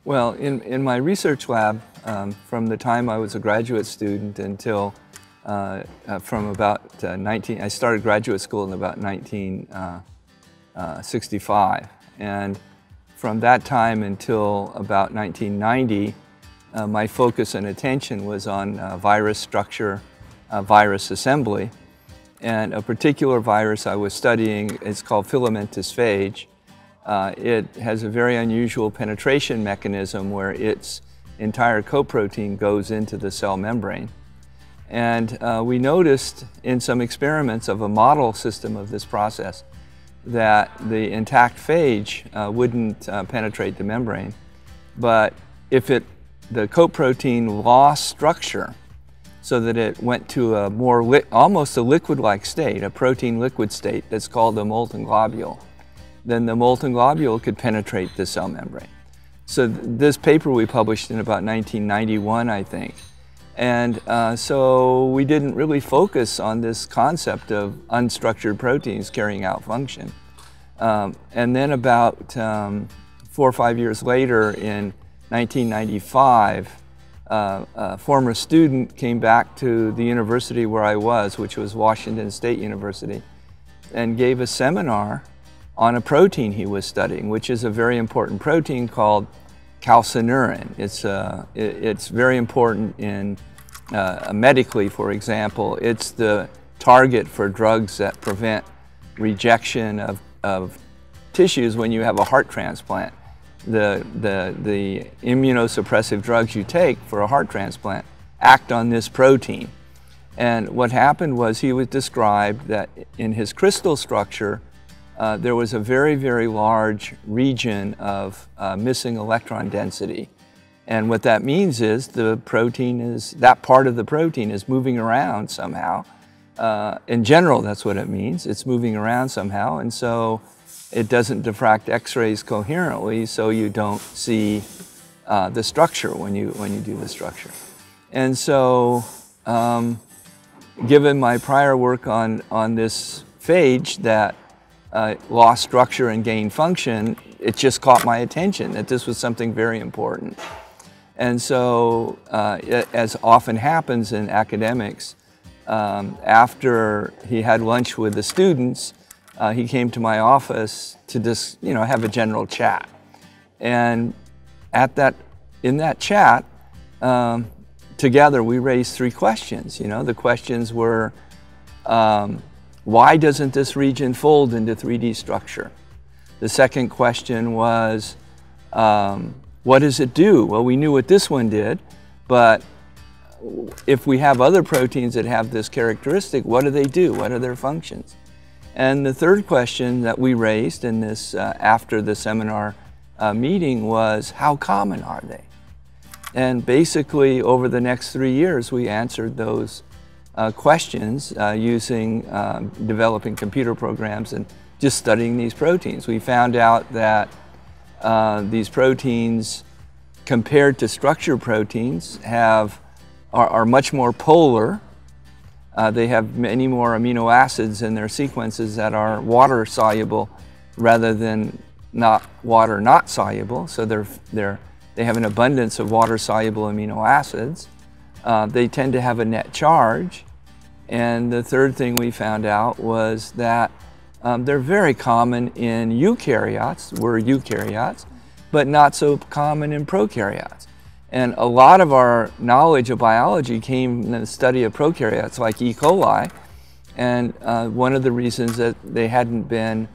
Well, in my research lab, from the time I was a graduate student until from about 19, I started graduate school in about 1965. And from that time until about 1990, my focus and attention was on virus structure, virus assembly. And a particular virus I was studying is called filamentous phage. It has a very unusual penetration mechanism where its entire coprotein goes into the cell membrane. And we noticed in some experiments of a model system of this process that the intact phage wouldn't penetrate the membrane. But if the coprotein lost structure so that it went to a more almost a liquid-like state, a protein liquid state that's called a molten globule, then the molten globule could penetrate the cell membrane. So this paper we published in about 1991, I think. And so we didn't really focus on this concept of unstructured proteins carrying out function. And then about 4 or 5 years later, in 1995, a former student came back to the university where I was, which was Washington State University, and gave a seminar on a protein he was studying, which is a very important protein called calcineurin. It's very important in medically, for example. It's the target for drugs that prevent rejection of tissues when you have a heart transplant. The immunosuppressive drugs you take for a heart transplant act on this protein. And what happened was he was described that in his crystal structure, there was a very, very large region of missing electron density. And what that means is that part of the protein is moving around somehow. In general, that's what it means. It's moving around somehow. And so it doesn't diffract X-rays coherently, so you don't see the structure when you do the structure. And so given my prior work on this phage that lost structure and gained function, it just caught my attention that this was something very important. And so, as often happens in academics, after he had lunch with the students, he came to my office to just, have a general chat. And in that chat, together we raised 3 questions. The questions were, why doesn't this region fold into 3D structure? The second question was, what does it do? Well, we knew what this one did, but if we have other proteins that have this characteristic, what do they do? What are their functions? And the third question that we raised in this after the seminar meeting was, how common are they? And basically, over the next 3 years, we answered those questions using developing computer programs and just studying these proteins. We found out that these proteins, compared to structured proteins, are much more polar. They have many more amino acids in their sequences that are water soluble rather than not soluble. So they have an abundance of water soluble amino acids. They tend to have a net charge. And the third thing we found out was that they're very common in eukaryotes, we're eukaryotes, but not so common in prokaryotes. And a lot of our knowledge of biology came in the study of prokaryotes like E. coli. And one of the reasons that they hadn't been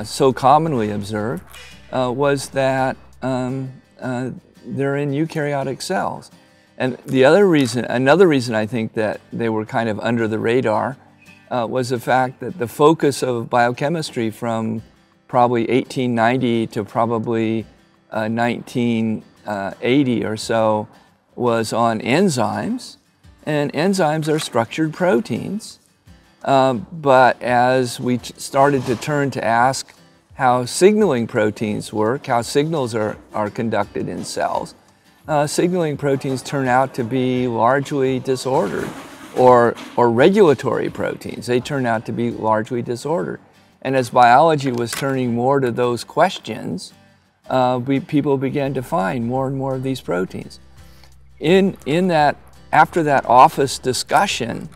so commonly observed was that they're in eukaryotic cells. And another reason I think that they were kind of under the radar was the fact that the focus of biochemistry from probably 1890 to probably 1980 or so was on enzymes. And enzymes are structured proteins. But as we started to turn to ask how signaling proteins work, how signals are conducted in cells, signaling proteins turn out to be largely disordered, or regulatory proteins. They turn out to be largely disordered. And as biology was turning more to those questions, people began to find more and more of these proteins. After that office discussion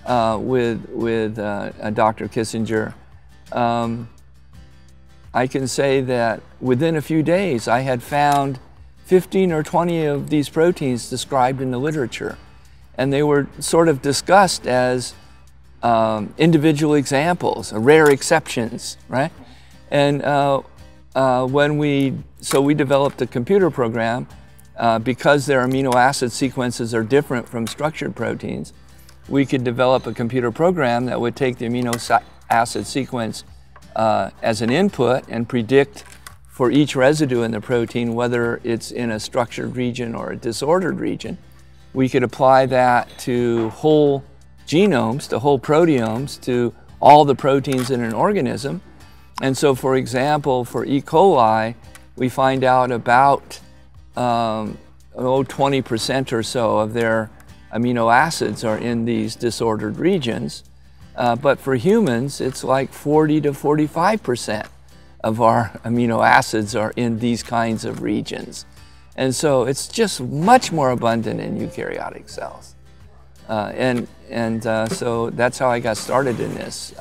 with Dr. Kissinger, I can say that within a few days I had found 15 or 20 of these proteins described in the literature, and they were sort of discussed as individual examples, rare exceptions, right? And we developed a computer program because their amino acid sequences are different from structured proteins. We could develop a computer program that would take the amino acid sequence as an input and predict for each residue in the protein whether it's in a structured region or a disordered region. We could apply that to whole genomes, to whole proteomes, to all the proteins in an organism. And so, for example, for E. coli, we find out about 20% or so of their amino acids are in these disordered regions. But for humans, it's like 40 to 45% of our amino acids are in these kinds of regions. And so it's just much more abundant in eukaryotic cells. So that's how I got started in this.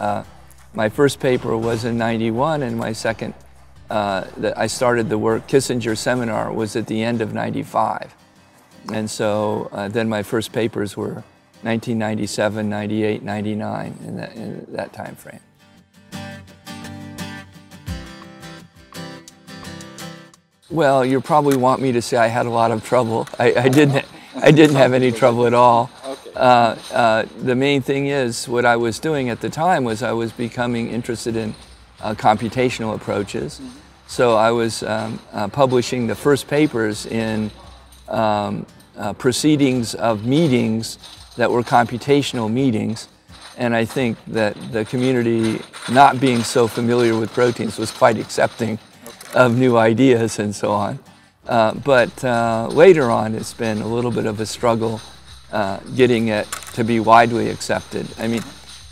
My first paper was in '91, and my second, I started the work, Kissinger seminar, was at the end of '95. And so then my first papers were 1997, 98, 99, in that time frame. Well, you probably want me to say I had a lot of trouble. I didn't have any trouble at all. The main thing is, what I was doing at the time was I was becoming interested in computational approaches. So I was publishing the first papers in proceedings of meetings that were computational meetings. And I think that the community, not being so familiar with proteins, was quite accepting of new ideas and so on. But later on, it's been a little bit of a struggle getting it to be widely accepted. I mean,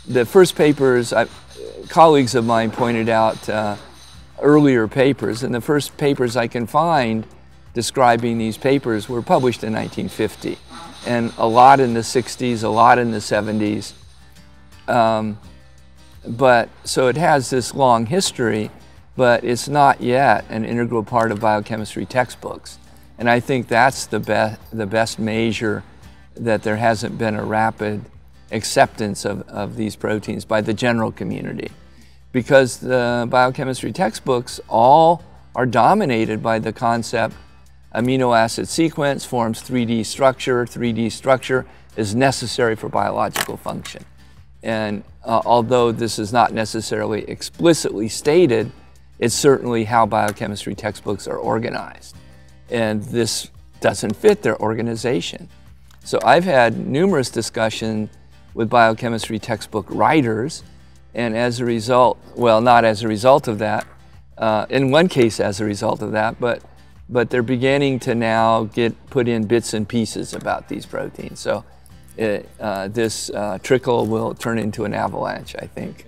the first papers, colleagues of mine pointed out earlier papers, and the first papers I can find describing these papers were published in 1950, and a lot in the 60s, a lot in the 70s. So it has this long history, but it's not yet an integral part of biochemistry textbooks. And I think that's the best measure that there hasn't been a rapid acceptance of these proteins by the general community. Because the biochemistry textbooks all are dominated by the concept amino acid sequence forms 3D structure. 3D structure is necessary for biological function. And although this is not necessarily explicitly stated, it's certainly how biochemistry textbooks are organized. And this doesn't fit their organization. So I've had numerous discussions with biochemistry textbook writers, and as a result, well, not as a result of that, in one case as a result of that, but they're beginning to now put in bits and pieces about these proteins. So this trickle will turn into an avalanche, I think.